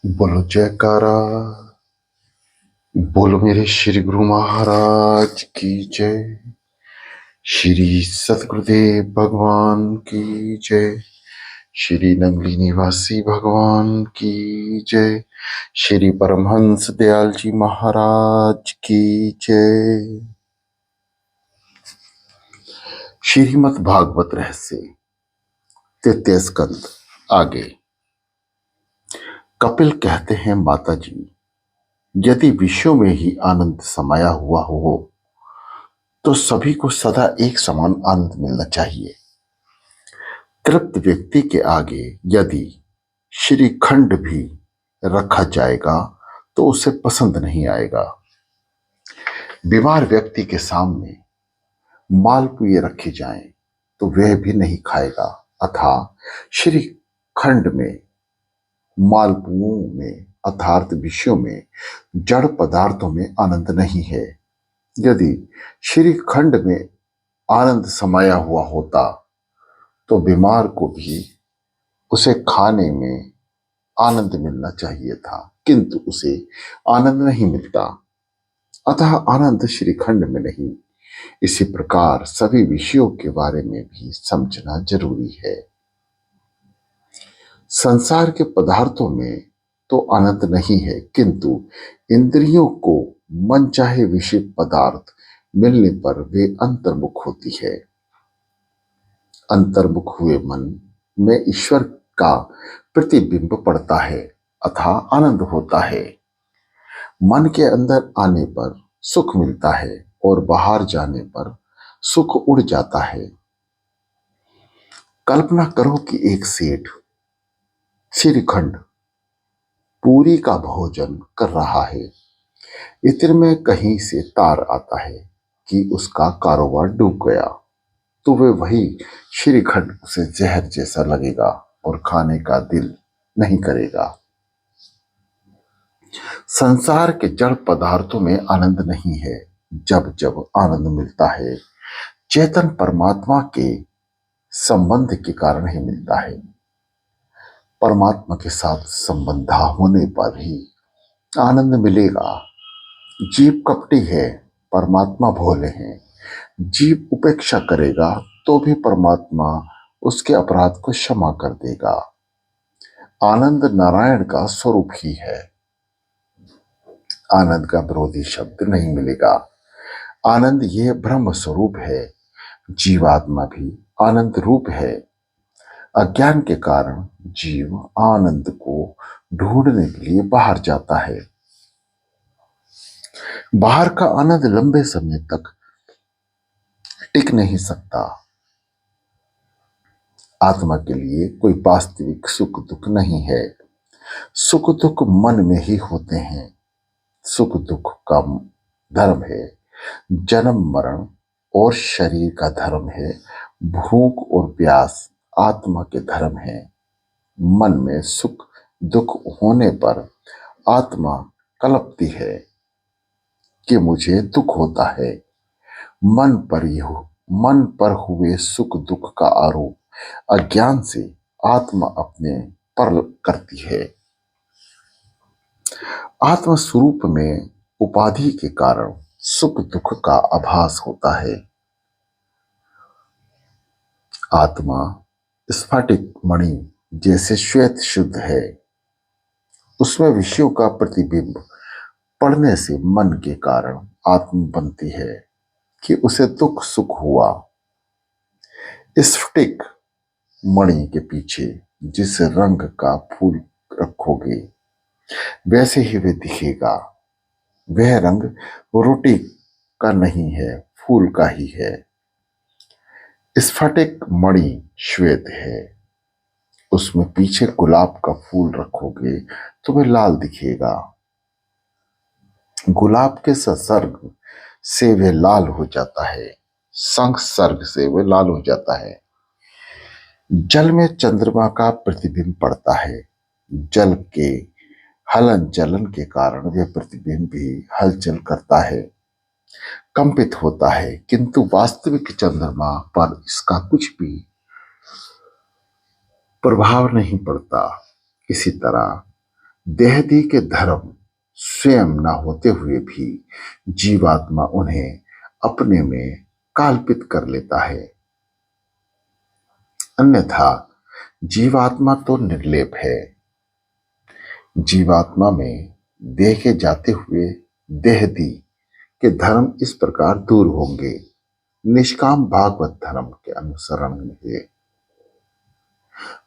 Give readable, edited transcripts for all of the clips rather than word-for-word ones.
बोलो जयकारा। बोलो मेरे श्री गुरु महाराज की जय। श्री सतगुरुदेव भगवान की जय। श्री नंगली निवासी भगवान की जय। श्री परमहंस दयाल जी महाराज की जय। श्रीमद् भागवत रहस्य तृतीय स्कंद आगे। कपिल कहते हैं, माता जी, यदि विश्व में ही आनंद समाया हुआ हो तो सभी को सदा एक समान आनंद मिलना चाहिए। तृप्त व्यक्ति के आगे यदि श्रीखंड भी रखा जाएगा तो उसे पसंद नहीं आएगा। बीमार व्यक्ति के सामने मालपुए रखे जाएं तो वह भी नहीं खाएगा। अतः श्रीखंड में, मालपुओं में अर्थात विषयों में, जड़ पदार्थों में आनंद नहीं है। यदि श्रीखंड में आनंद समाया हुआ होता तो बीमार को भी उसे खाने में आनंद मिलना चाहिए था, किंतु उसे आनंद नहीं मिलता। अतः आनंद श्रीखंड में नहीं। इसी प्रकार सभी विषयों के बारे में भी समझना जरूरी है। संसार के पदार्थों में तो आनंद नहीं है, किंतु इंद्रियों को मनचाहे विषय पदार्थ मिलने पर वे अंतर्मुख होती है। अंतर्मुख हुए मन में ईश्वर का प्रतिबिंब पड़ता है, अतः आनंद होता है। मन के अंदर आने पर सुख मिलता है और बाहर जाने पर सुख उड़ जाता है। कल्पना करो कि एक सेठ श्रीखंड पूरी का भोजन कर रहा है। इत्र में कहीं से तार आता है कि उसका कारोबार डूब गया, तो वे वही श्रीखंड उसे जहर जैसा लगेगा और खाने का दिल नहीं करेगा। संसार के जड़ पदार्थों में आनंद नहीं है। जब जब आनंद मिलता है चेतन परमात्मा के संबंध के कारण ही मिलता है। परमात्मा के साथ संबंध होने पर ही आनंद मिलेगा। जीव कपटी है, परमात्मा भोले हैं। जीव उपेक्षा करेगा तो भी परमात्मा उसके अपराध को क्षमा कर देगा। आनंद नारायण का स्वरूप ही है। आनंद का विरोधी शब्द नहीं मिलेगा। आनंद यह ब्रह्म स्वरूप है। जीवात्मा भी आनंद रूप है। अज्ञान के कारण जीव आनंद को ढूंढने के लिए बाहर जाता है। बाहर का आनंद लंबे समय तक टिक नहीं सकता। आत्मा के लिए कोई वास्तविक सुख दुख नहीं है। सुख दुख मन में ही होते हैं। सुख दुख का धर्म है जन्म मरण और शरीर का धर्म है भूख और प्यास आत्मा के धर्म है। मन में सुख दुख होने पर आत्मा कलपती है कि मुझे दुख होता है। मन पर हुए सुख दुख का आरोप अज्ञान से आत्मा अपने पर करती है। आत्म स्वरूप में उपाधि के कारण सुख दुख का आभास होता है। आत्मा स्फटिक मणि जैसे श्वेत शुद्ध है। उसमें विषयों का प्रतिबिंब पड़ने से मन के कारण आत्मा बनती है कि उसे दुख सुख हुआ। स्फटिक मणि के पीछे जिस रंग का फूल रखोगे वैसे ही वह दिखेगा। वह रंग रोटी का नहीं है, फूल का ही है। स्फटिक मणि श्वेत है। उसमें पीछे गुलाब का फूल रखोगे तो वह लाल दिखेगा। गुलाब के संसर्ग से वह लाल हो जाता है, संसर्ग से वह लाल हो जाता है। जल में चंद्रमा का प्रतिबिंब पड़ता है। जल के हलन चलन के कारण वह प्रतिबिंब भी हलचल करता है, कंपित होता है, किंतु वास्तविक चंद्रमा पर इसका कुछ भी प्रभाव नहीं पड़ता। इसी तरह देहदी के धर्म स्वयं न होते हुए भी जीवात्मा उन्हें अपने में काल्पित कर लेता है। अन्यथा जीवात्मा तो निर्लेप है। जीवात्मा में देखे जाते हुए देहदी के धर्म इस प्रकार दूर होंगे। निष्काम भागवत धर्म के अनुसरण में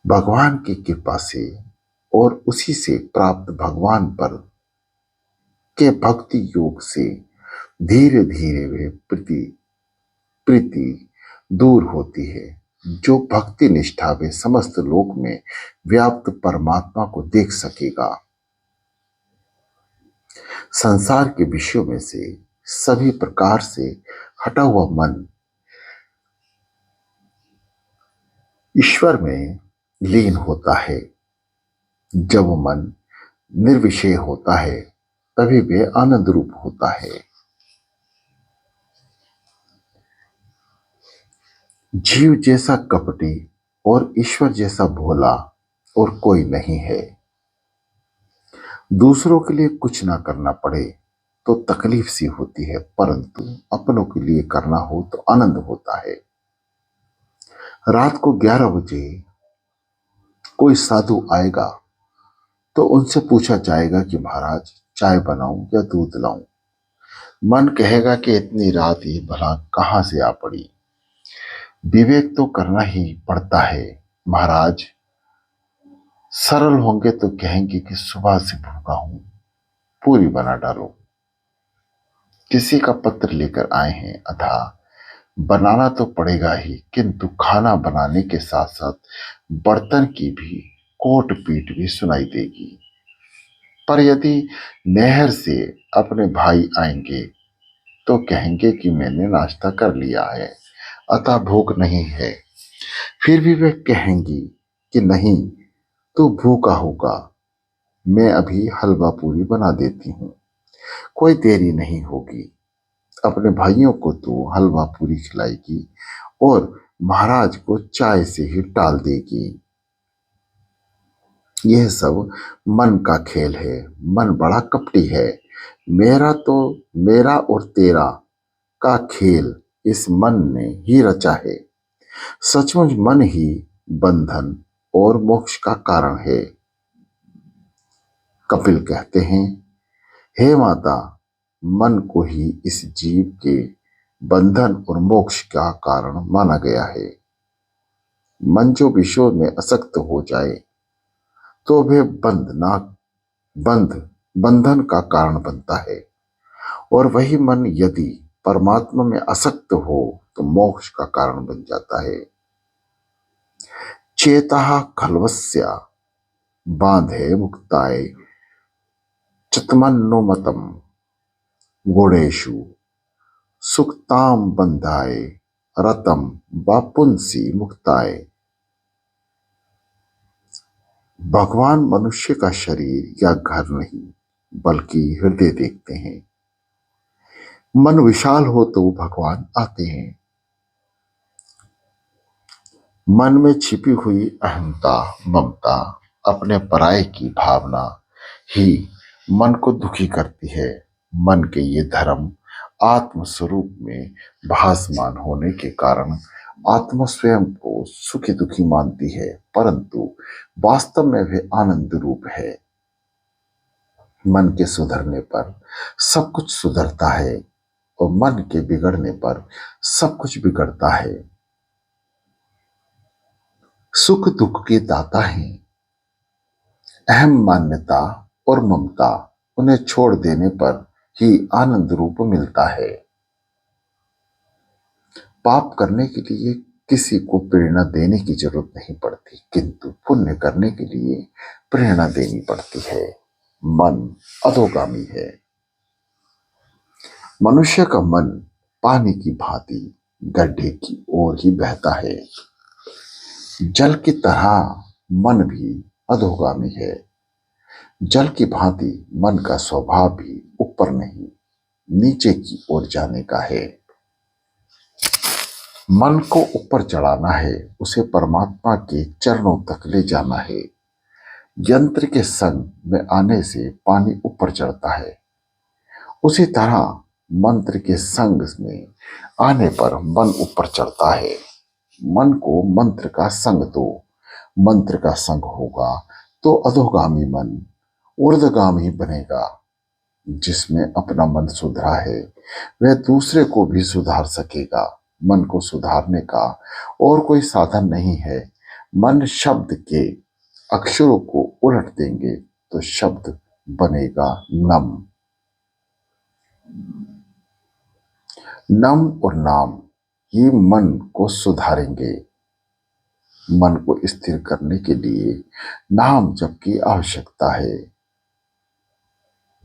भगवान की कृपा से और उसी से प्राप्त भगवान पर के भक्ति योग से धीरे धीरे वे प्रीति प्रीति दूर होती है। जो भक्ति निष्ठा वे समस्त लोक में व्याप्त परमात्मा को देख सकेगा। संसार के विषयों में से सभी प्रकार से हटा हुआ मन ईश्वर में लीन होता है। जब मन निर्विषय होता है तभी वे आनंद रूप होता है। जीव जैसा कपटी और ईश्वर जैसा भोला और कोई नहीं है। दूसरों के लिए कुछ ना करना पड़े तो तकलीफ सी होती है, परंतु अपनों के लिए करना हो तो आनंद होता है। रात को 11 बजे कोई साधु आएगा तो उनसे पूछा जाएगा कि महाराज चाय बनाऊं या दूध लाऊं। मन कहेगा कि इतनी रात ही भला कहां से आ पड़ी। विवेक तो करना ही पड़ता है। महाराज सरल होंगे तो कहेंगे कि सुबह से भूखा हूं, पूरी बना डालो। किसी का पत्र लेकर आए हैं, अतः बनाना तो पड़ेगा ही, किंतु खाना बनाने के साथ साथ बर्तन की भी कोट पीट भी सुनाई देगी। पर यदि नहर से अपने भाई आएंगे तो कहेंगे कि मैंने नाश्ता कर लिया है, अतः भूख नहीं है। फिर भी वे कहेंगी कि नहीं, तू भूखा होगा, मैं अभी हलवा पूरी बना देती हूं, कोई देरी नहीं होगी। अपने भाइयों को तो हलवा पूरी खिलाएगी और महाराज को चाय से ही टाल देगी। यह सब मन का खेल है। मन बड़ा कपटी है। मेरा और तेरा का खेल इस मन ने ही रचा है। सचमुच मन ही बंधन और मोक्ष का कारण है। कपिल कहते हैं, हे माता, मन को ही इस जीव के बंधन और मोक्ष का कारण माना गया है। मन जो विषयों में आसक्त हो जाए तो वह बंधन का कारण बनता है, और वही मन यदि परमात्मा में आसक्त हो तो मोक्ष का कारण बन जाता है। चेता खलवस्या बांधे मुक्ताय चतमन्नोमतम गुणेषु सुक्ताम बंधाय रतम वापुंसी मुक्ताय। भगवान मनुष्य का शरीर या घर नहीं बल्कि हृदय देखते हैं। मन विशाल हो तो भगवान आते हैं। मन में छिपी हुई अहंता, ममता, अपने पराये की भावना ही मन को दुखी करती है। मन के ये धर्म आत्म स्वरूप में भासमान होने के कारण आत्मा स्वयं को सुखी दुखी मानती है, परंतु वास्तव में वह आनंद रूप है। मन के सुधरने पर सब कुछ सुधरता है और मन के बिगड़ने पर सब कुछ बिगड़ता है। सुख दुख के दाता हैं। अहम मान्यता और ममता उन्हें छोड़ देने पर ही आनंद रूप मिलता है। पाप करने के लिए किसी को प्रेरणा देने की जरूरत नहीं पड़ती, किंतु पुण्य करने के लिए प्रेरणा देनी पड़ती है। मन अधोगामी है। मनुष्य का मन पानी की भांति गड्ढे की ओर ही बहता है। जल की तरह मन भी अधोगामी है। जल की भांति मन का स्वभाव भी ऊपर नहीं नीचे की ओर जाने का है। मन को ऊपर चढ़ाना है, उसे परमात्मा के चरणों तक ले जाना है। यंत्र के संग में आने से पानी ऊपर चढ़ता है, उसी तरह मंत्र के संग में आने पर मन ऊपर चढ़ता है। मन को मंत्र का संग दो, मंत्र का संग होगा तो अधोगामी मन ऊर्ध्वगामी बनेगा। जिसमें अपना मन सुधरा है वह दूसरे को भी सुधार सकेगा। मन को सुधारने का और कोई साधन नहीं है। मन शब्द के अक्षरों को उलट देंगे तो शब्द बनेगा नम। नम और नाम ये मन को सुधारेंगे। मन को स्थिर करने के लिए नाम जप की आवश्यकता है।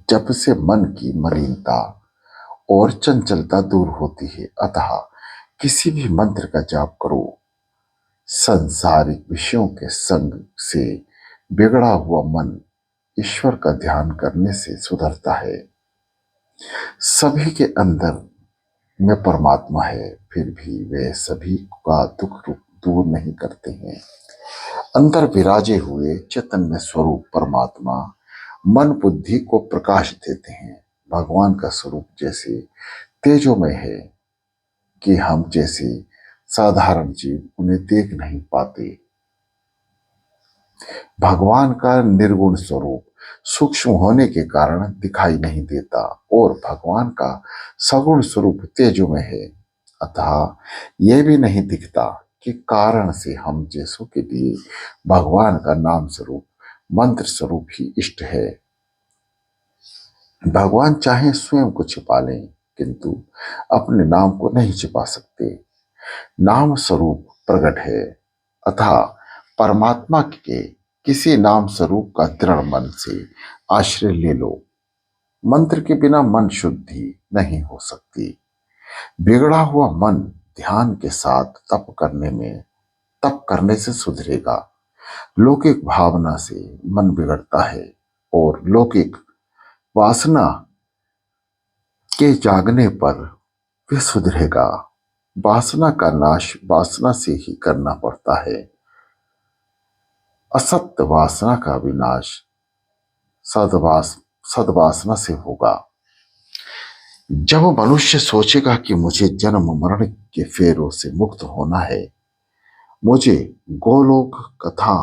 जप से मन की मलिनता और चंचलता दूर होती है। अतः किसी भी मंत्र का जाप करो। संसारिक विषयों के संग से बिगड़ा हुआ मन ईश्वर का ध्यान करने से सुधरता है। सभी के अंदर में परमात्मा है, फिर भी वे सभी का दुख दूर नहीं करते हैं। अंदर विराजे हुए चैतन्य स्वरूप परमात्मा मन बुद्धि को प्रकाश देते हैं। भगवान का स्वरूप जैसे तेजोमय है कि हम जैसे साधारण जीव उन्हें देख नहीं पाते। भगवान का निर्गुण स्वरूप सूक्ष्म होने के कारण दिखाई नहीं देता और भगवान का सगुण स्वरूप तेजोमय है। अतः यह भी नहीं दिखता कि कारण से हम जैसों के लिए भगवान का नाम स्वरूप मंत्र स्वरूप ही इष्ट है। भगवान चाहे स्वयं को छिपा लें किंतु अपने नाम को नहीं छिपा सकते। नाम स्वरूप प्रकट है। अतः परमात्मा के किसी नाम स्वरूप का दृढ़ मन से आश्रय ले लो। मंत्र के बिना मन शुद्धि नहीं हो सकती। बिगड़ा हुआ मन ध्यान के साथ तप करने से सुधरेगा। लौकिक भावना से मन बिगड़ता है और लौकिक वासना के जागने पर वह सुधरेगा। वासना का नाश वासना से ही करना पड़ता है। असत्य वासना का विनाश सद्वासना से होगा। जब मनुष्य सोचेगा कि मुझे जन्म मरण के फेरों से मुक्त होना है, मुझे गोलोक कथा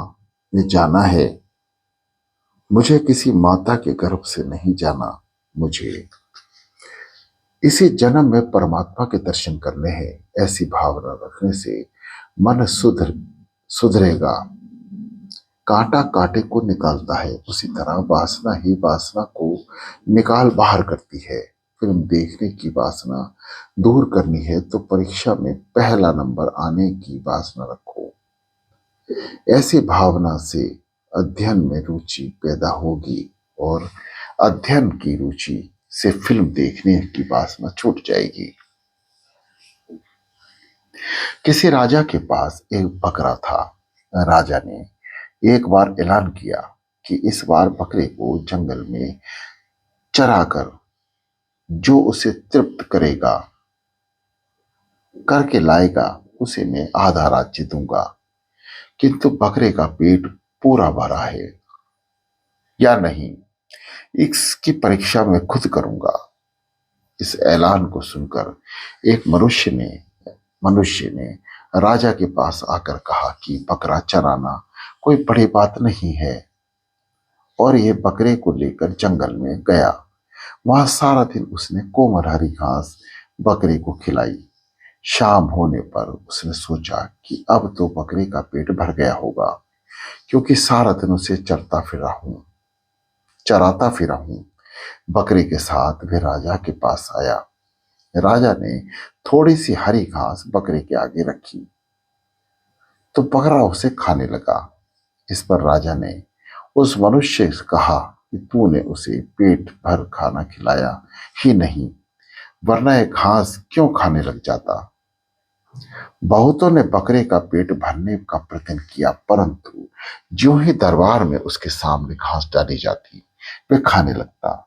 में जाना है, मुझे किसी माता के गर्भ से नहीं जाना, मुझे इसी जन्म में परमात्मा के दर्शन करने हैं, ऐसी भावना रखने से मन सुधरेगा। कांटा कांटे को निकालता है, उसी तरह वासना ही वासना को निकाल बाहर करती है। फिल्म देखने की वासना दूर करनी है तो परीक्षा में पहला नंबर आने की वासना रखो। ऐसी भावना से अध्ययन में रुचि पैदा होगी और अध्ययन की रुचि से फिल्म देखने की वासना छूट जाएगी। किसी राजा के पास एक बकरा था। राजा ने एक बार ऐलान किया कि इस बार बकरे को जंगल में चराकर जो उसे तृप्त करके लाएगा उसे मैं आधा राज्य दूंगा, किंतु बकरे का पेट पूरा भरा है या नहीं इसकी परीक्षा मैं खुद करूंगा। इस ऐलान को सुनकर एक मनुष्य ने राजा के पास आकर कहा कि बकरा चराना कोई बड़ी बात नहीं है, और यह बकरे को लेकर जंगल में गया। वहां सारा दिन उसने कोमल हरी घास बकरे को खिलाई। शाम होने पर उसने सोचा कि अब तो बकरे का पेट भर गया होगा, क्योंकि सारा दिन उसे चराता फिरा हूं। बकरे के साथ वह राजा के पास आया। राजा ने थोड़ी सी हरी घास बकरे के आगे रखी तो बकरा उसे खाने लगा। इस पर राजा ने उस मनुष्य से कहा कि तूने उसे पेट भर खाना खिलाया ही नहीं, वरना यह घास क्यों खाने लग जाता। बहुतों ने बकरे का पेट भरने का प्रयत्न किया, परंतु जो ही दरबार में उसके सामने घास डाली जाती वे खाने लगता।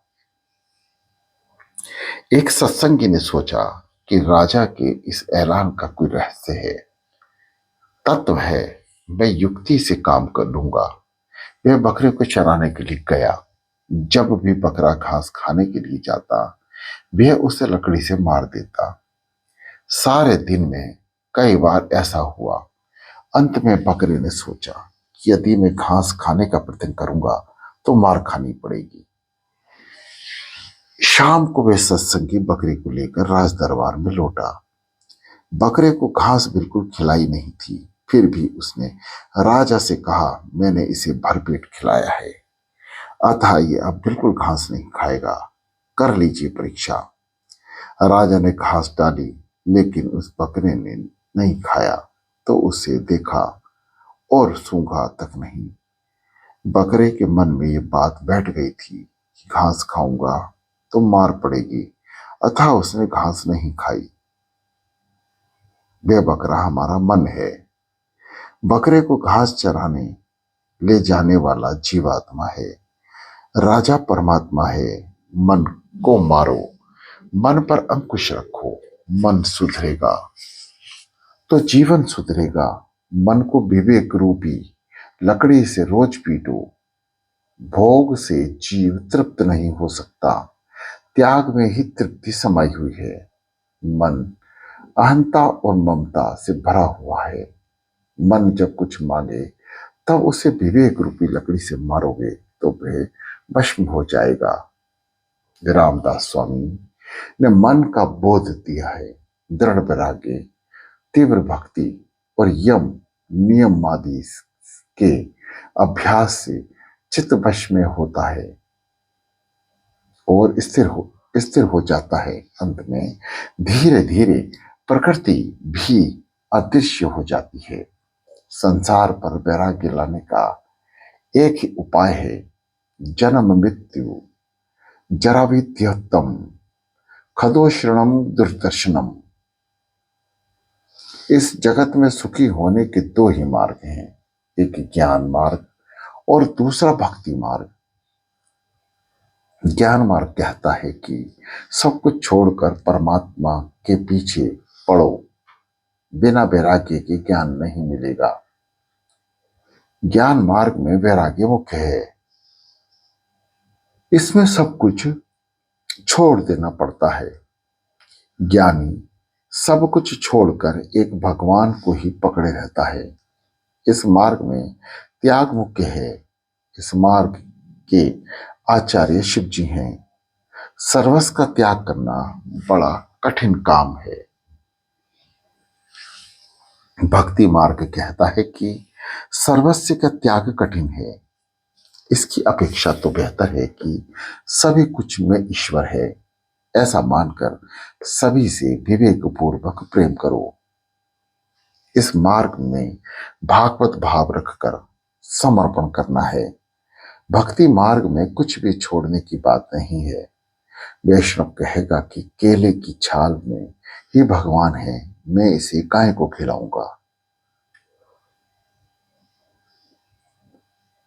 एक सत्संगी ने सोचा कि राजा के इस ऐलान का कोई रहस्य है, तत्व है, मैं युक्ति से काम कर लूंगा। वह बकरे को चराने के लिए गया। जब भी बकरा घास खाने के लिए जाता, वह उसे लकड़ी से मार देता। सारे दिन में कई बार ऐसा हुआ। अंत में बकरे ने सोचा कि यदि मैं घास खाने का प्रयत्न करूंगा तो मार खानी पड़ेगी। शाम को वह सत्संगी बकरे को लेकर राज दरबार में लौटा। बकरे को घास बिल्कुल खिलाई नहीं थी, फिर भी उसने राजा से कहा, मैंने इसे भरपेट खिलाया है, अतः ये अब बिल्कुल घास नहीं खाएगा, कर लीजिए परीक्षा। राजा ने घास डाली, लेकिन उस बकरे ने नहीं खाया तो उसे देखा और सूंघा तक नहीं। बकरे के मन में ये बात बैठ गई थी कि घास खाऊंगा तो मार पड़ेगी, अतः उसने घास नहीं खाई। वह बकरा हमारा मन है। बकरे को घास चराने ले जाने वाला जीवात्मा है। राजा परमात्मा है। मन को मारो, मन पर अंकुश रखो, मन सुधरेगा तो जीवन सुधरेगा। मन को विवेक रूपी लकड़ी से रोज पीटो। भोग से जीव तृप्त नहीं हो सकता, त्याग में ही तृप्ति समाई हुई है। मन अहंता और ममता से भरा हुआ है। मन जब कुछ मांगे तब उसे विवेक रूपी लकड़ी से मारोगे तो वह भस्म हो जाएगा। रामदास स्वामी ने मन का बोध दिया है। दृढ़ वैराग्य, तीव्र भक्ति और यम नियम आदि के अभ्यास से चित्त वश में होता है और स्थिर हो जाता है। अंत में धीरे धीरे प्रकृति भी अदृश्य हो जाती है। संसार पर वैराग्य लाने का एक ही उपाय है, जन्म मृत्यु जराविद्योत्तम खदोश्रणम दुर्दर्शनम। इस जगत में सुखी होने के दो ही मार्ग हैं, एक ज्ञान मार्ग और दूसरा भक्ति मार्ग। ज्ञान मार्ग कहता है कि सब कुछ छोड़कर परमात्मा के पीछे पड़ो, बिना वैराग्य के ज्ञान नहीं मिलेगा। ज्ञान मार्ग में वैराग्य मुख्य है। इसमें सब कुछ छोड़ देना पड़ता है। ज्ञानी सब कुछ छोड़कर एक भगवान को ही पकड़े रहता है। इस मार्ग में त्याग मुख्य है। इस मार्ग के आचार्य शिव जी हैं। सर्वस्व का त्याग करना बड़ा कठिन काम है। भक्ति मार्ग कहता है कि सर्वस्व का त्याग कठिन है। इसकी अपेक्षा तो बेहतर है कि सभी कुछ में ईश्वर है, ऐसा मानकर सभी से विवेकपूर्वक प्रेम करो। इस मार्ग में भागवत भाव रखकर समर्पण करना है। भक्ति मार्ग में कुछ भी छोड़ने की बात नहीं है। वैष्णव कहेगा कि केले की छाल में ही भगवान है, मैं इसे गाय को खिलाऊंगा।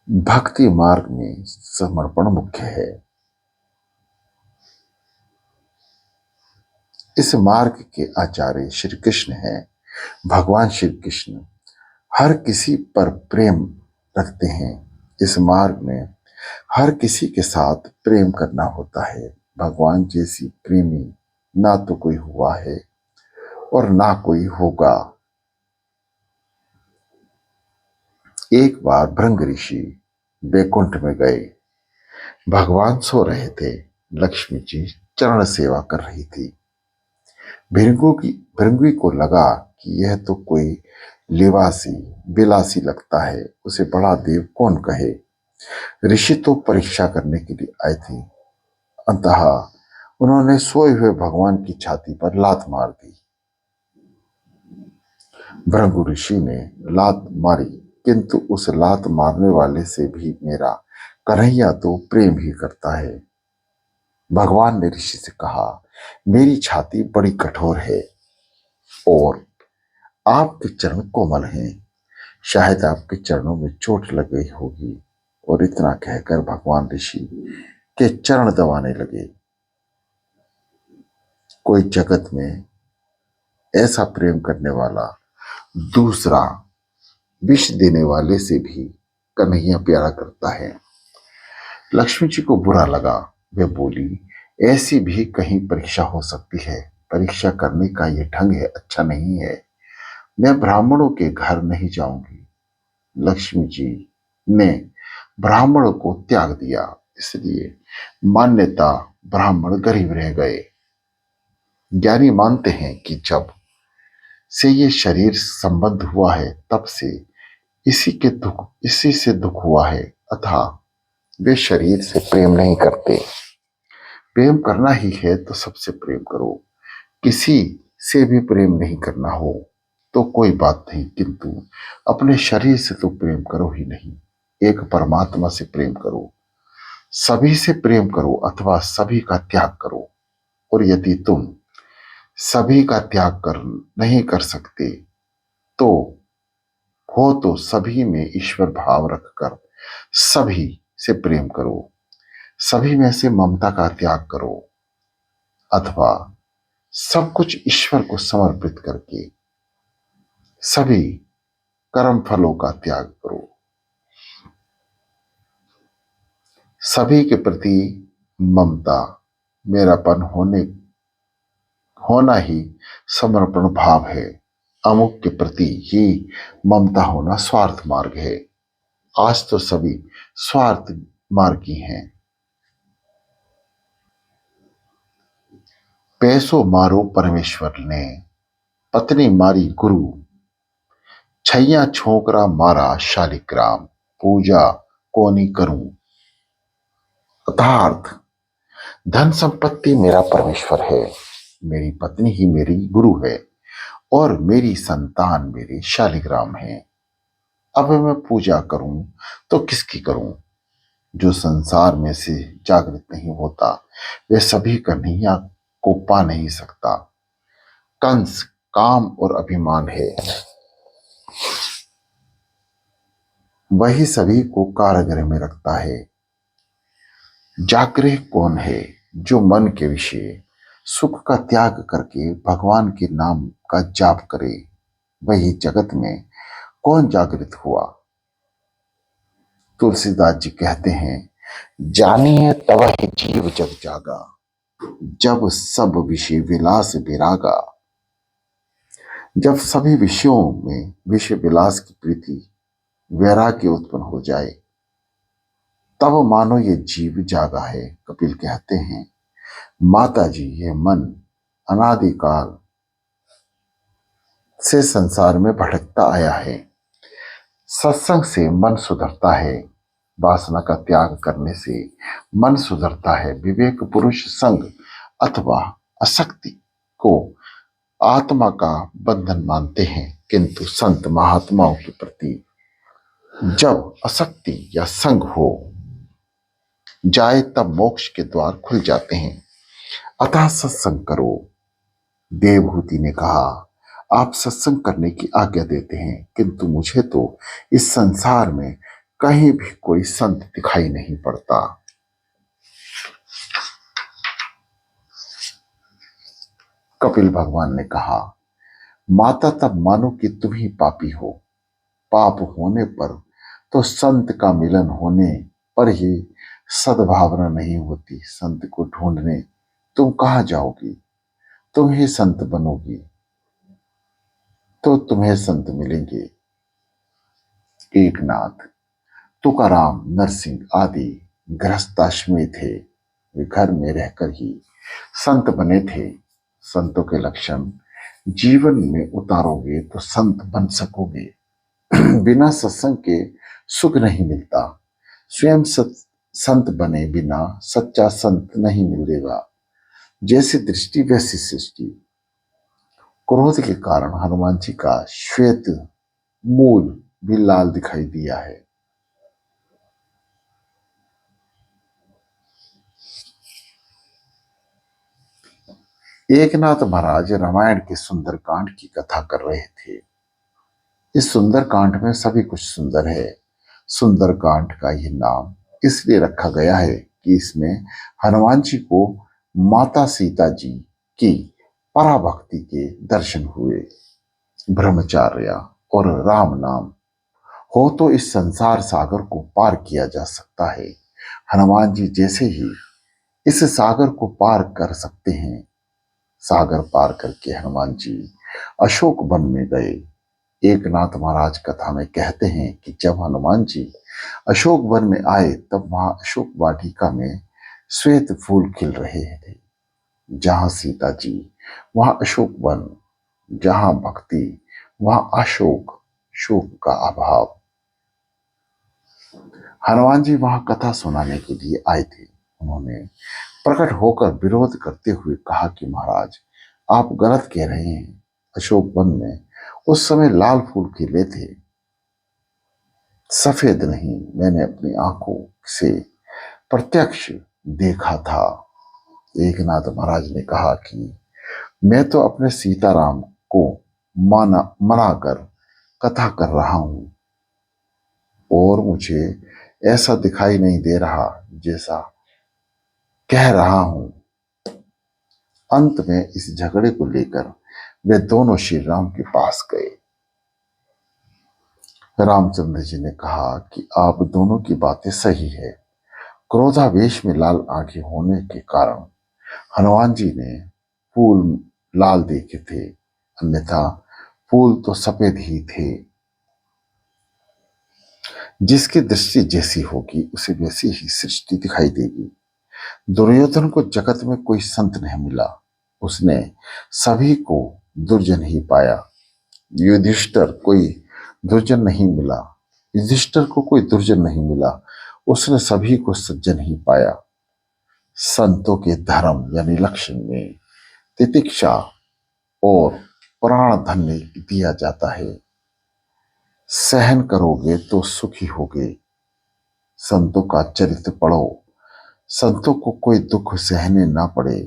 भक्ति मार्ग में समर्पण मुख्य है। इस मार्ग के आचार्य श्री कृष्ण हैं। भगवान श्री कृष्ण हर किसी पर प्रेम रखते हैं। इस मार्ग में हर किसी के साथ प्रेम करना होता है। भगवान जैसी प्रेमी ना तो कोई हुआ है और ना कोई होगा। एक बार भृंग ऋषि बैकुंठ में गए। भगवान सो रहे थे। लक्ष्मी जी चरण सेवा कर रही थी। भृंगी को लगा कि यह तो कोई लिवासी बिलासी लगता है, उसे बड़ा देव कौन कहे। ऋषि तो परीक्षा करने के लिए आए थे। अंतः उन्होंने सोए हुए भगवान की छाती पर लात मार दी। भृंगु ऋषि ने लात मारी, किंतु उस लात मारने वाले से भी मेरा कन्हैया तो प्रेम ही करता है। भगवान ने ऋषि से कहा, मेरी छाती बड़ी कठोर है और आपके चरण कोमल हैं, शायद आपके चरणों में चोट लग गई होगी। और इतना कहकर भगवान ऋषि के चरण दबाने लगे। कोई जगत में ऐसा प्रेम करने वाला दूसरा विष देने वाले से भी कन्हैया प्यारा करता है। लक्ष्मी जी को बुरा लगा। वे बोली, ऐसी भी कहीं परीक्षा हो सकती है? परीक्षा करने का ये ढंग है, अच्छा नहीं है। मैं ब्राह्मणों के घर नहीं जाऊंगी। लक्ष्मी जी ने ब्राह्मणों को त्याग दिया, इसलिए मान्यता ब्राह्मण गरीब रह गए। ज्ञानी मानते हैं कि जब से ये शरीर संबद्ध हुआ है तब से इसी से दुख हुआ है, अतः वे शरीर से प्रेम नहीं करते। प्रेम करना ही है तो सबसे प्रेम करो। किसी से भी प्रेम नहीं करना हो तो कोई बात नहीं, किंतु अपने शरीर से तो प्रेम करो ही नहीं। एक परमात्मा से प्रेम करो। सभी से प्रेम करो अथवा सभी का त्याग करो। और यदि तुम सभी का त्याग कर नहीं कर सकते तो हो तो सभी में ईश्वर भाव रखकर सभी से प्रेम करो। सभी में से ममता का त्याग करो अथवा सब कुछ ईश्वर को समर्पित करके सभी कर्म फलों का त्याग करो। सभी के प्रति ममता, मेरापन होना ही समर्पण भाव है। अमुक के प्रति ही ममता होना स्वार्थ मार्ग है। आज तो सभी स्वार्थ मार्गी हैं। पैसों मारो परमेश्वर ने, पत्नी मारी गुरु, छैया छोकरा मारा शालिग्राम, पूजा कोनी करूं। अर्थात धन संपत्ति मेरा परमेश्वर है, मेरी पत्नी ही मेरी गुरु है और मेरी संतान मेरे शालिग्राम है। अब मैं पूजा करूं तो किसकी करूं? जो संसार में से जागृत नहीं होता वे सभी कन्हैया को पा नहीं सकता। कंस काम और अभिमान है, वही सभी को कारागृह में रखता है। जागृह कौन है? जो मन के विषय सुख का त्याग करके भगवान के नाम का जाप करे। वही जगत में कौन जागृत हुआ? तुलसीदास जी कहते हैं, जानिए तब ही जीव जग जागा, जब सब विषय विलास विरागा। जब सभी विषयों में विषय विलास की प्रीति वैराग्य उत्पन्न हो जाए तब मानो ये जीव जागा है। कपिल कहते हैं, माता जी ये मन अनादिकाल से संसार में भटकता आया है। सत्संग से मन सुधरता है, वासना का त्याग करने से मन सुधरता है। विवेक पुरुष संग अथवा आसक्ति को आत्मा का बंधन मानते हैं, किंतु संत महात्माओं के प्रति जब आसक्ति या संग हो जाए तब मोक्ष के द्वार खुल जाते हैं। अतः सत्संग करो। देवहूति ने कहा, आप सत्संग करने की आज्ञा देते हैं, किंतु मुझे तो इस संसार में कहीं भी कोई संत दिखाई नहीं पड़ता। कपिल भगवान ने कहा, माता तब मानो कि तुम ही पापी हो। पाप होने पर तो संत का मिलन होने पर ही सद्भावना नहीं होती। संत को ढूंढने तुम कहाँ जाओगी? तुम ही संत बनोगी तो तुम्हें संत मिलेंगे। एकनाथ, तुकाराम, नरसिंह आदि गृहस्थाश्रमी थे। वे घर में रहकर ही संत बने थे। संतों के लक्षण जीवन में उतारोगे तो संत बन सकोगे। बिना सत्संग के सुख नहीं मिलता। स्वयं संत बने बिना सच्चा संत नहीं मिलेगा। जैसी दृष्टि वैसी सृष्टि। क्रोध के कारण हनुमान जी का श्वेत मूल भी लाल दिखाई दिया है। एकनाथ महाराज रामायण के सुंदरकांड की कथा कर रहे थे। इस सुंदरकांड में सभी कुछ सुंदर है। सुंदरकांड का यह नाम इसलिए रखा गया है कि इसमें हनुमान जी को माता सीता जी की पराभक्ति के दर्शन हुए। ब्रह्मचार्य और राम नाम हो तो इस संसार सागर को पार किया जा सकता है। हनुमान जी जैसे ही इस सागर को पार कर सकते हैं, सागर पार करके हनुमान जी अशोक वन में गए। एकनाथ महाराज कथा में कहते हैं कि जब हनुमान जी अशोक वन में आए तब वहां अशोक वाटिका में श्वेत फूल खिल रहे थे। जहां सीता जी वहां अशोक वन, जहां भक्ति वहां अशोक, शोक का अभाव। हनुमान जी वहां कथा सुनाने के लिए आए थे। उन्होंने प्रकट होकर विरोध करते हुए कहा कि महाराज, आप गलत कह रहे हैं। अशोक वन में उस समय लाल फूल खिले थे, सफेद नहीं। मैंने अपनी आंखों से प्रत्यक्ष देखा था। एकनाथ महाराज ने कहा कि मैं तो अपने सीताराम को मना कर कथा कर रहा हूं और मुझे ऐसा दिखाई नहीं दे रहा जैसा कह रहा हूं। अंत में इस झगड़े को लेकर वे दोनों श्री राम के पास गए। रामचंद्र जी ने कहा कि आप दोनों की बातें सही है। क्रोधावेश में लाल आंखें होने के कारण हनुमान जी ने फूल लाल देखे थे, अन्यथा फूल तो सफेद ही थे। जिसकी दृष्टि जैसी होगी उसे वैसी ही सृष्टि दिखाई देगी। दुर्योधन को जगत में कोई संत नहीं मिला, उसने सभी को दुर्जन ही पाया। युधिष्ठिर कोई दुर्जन नहीं मिला, युधिष्ठिर को कोई दुर्जन नहीं मिला, उसने सभी को सज्जन ही पाया। संतों के धर्म यानी लक्षण में तितिक्षा और प्राण धन्य दिया जाता है। सहन करोगे तो सुखी होगे। संतों का चरित्र पढ़ो। संतों को कोई दुख सहने ना पड़े,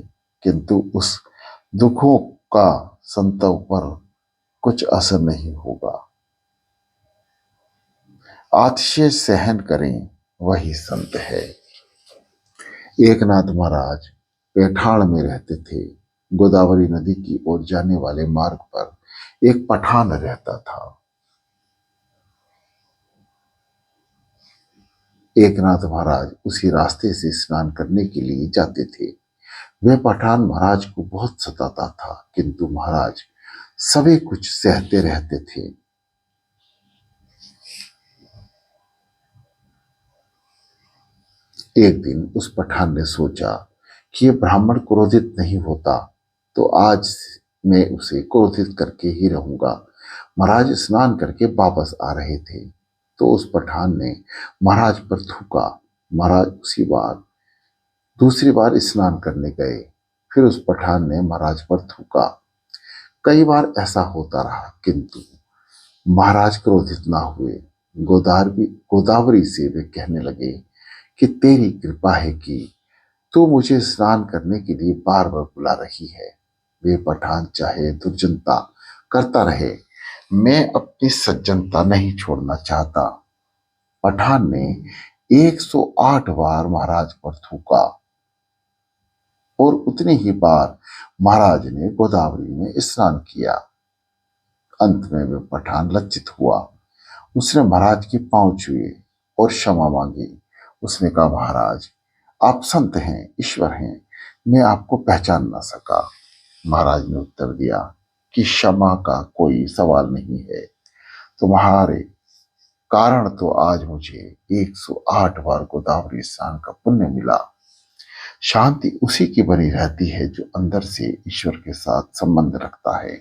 किंतु उस दुखों का संतों पर कुछ असर नहीं होगा। आतिशय सहन करें वही संत है। एकनाथ महाराज पैठाण में रहते थे। गोदावरी नदी की ओर जाने वाले मार्ग पर एक पठान रहता था। एकनाथ महाराज उसी रास्ते से स्नान करने के लिए जाते थे। वह पठान महाराज को बहुत सताता था, किंतु महाराज सभी कुछ सहते रहते थे। एक दिन उस पठान ने सोचा कि ये ब्राह्मण क्रोधित नहीं होता तो आज मैं उसे क्रोधित करके ही रहूंगा। महाराज स्नान करके वापस आ रहे थे तो उस पठान ने महाराज पर थूका। महाराज उसी बार दूसरी बार स्नान करने गए, फिर उस पठान ने महाराज पर थूका। कई बार ऐसा होता रहा, किंतु महाराज क्रोधित ना हुए। गोदावरी से वे कहने लगे कि तेरी कृपा है कि तू मुझे स्नान करने के लिए बार बार बुला रही है। वे पठान चाहे दुर्जनता करता रहे, मैं अपनी सज्जनता नहीं छोड़ना चाहता। पठान ने 108 बार महाराज पर थूका और उतनी ही बार महाराज ने गोदावरी में स्नान किया। अंत में वह पठान लज्जित हुआ। उसने महाराज के पांव छुए और क्षमा मांगी। उसने कहा, महाराज आप संत हैं, ईश्वर हैं, मैं आपको पहचान ना सका। महाराज ने उत्तर दिया कि क्षमा का कोई सवाल नहीं है। तुम्हारे कारण तो आज मुझे 108 बार गोदावरी स्नान का पुण्य मिला। शांति उसी की बनी रहती है जो अंदर से ईश्वर के साथ संबंध रखता है।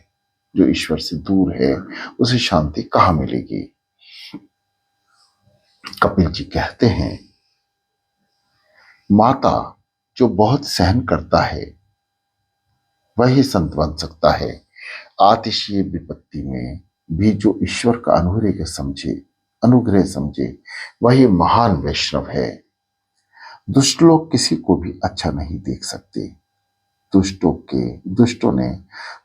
जो ईश्वर से दूर है उसे शांति कहाँ मिलेगी। कपिल जी कहते हैं, माता जो बहुत सहन करता है वही संत बन सकता है। आतिशीय विपत्ति में भी जो ईश्वर का अनुग्रह समझे वही महान वैष्णव है। दुष्ट लोग किसी को भी अच्छा नहीं देख सकते। दुष्टों ने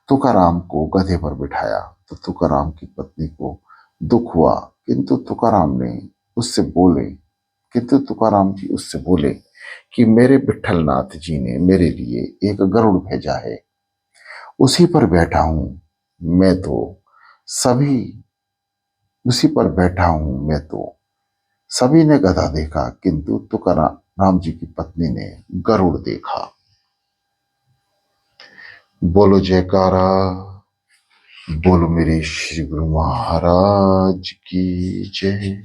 तुकाराम को गधे पर बिठाया तो तुकाराम की पत्नी को दुख हुआ, किंतु तुकाराम जी उससे बोले कि मेरे विठलनाथ जी ने मेरे लिए एक गरुड़ भेजा है, उसी पर बैठा हूं। मैं तो सभी उसी पर बैठा हूं मैं तो। सभी ने गधा देखा, किंतु तुकाराम जी की पत्नी ने गरुड़ देखा। बोलो जयकारा, बोलो मेरे श्री गुरु महाराज की जय।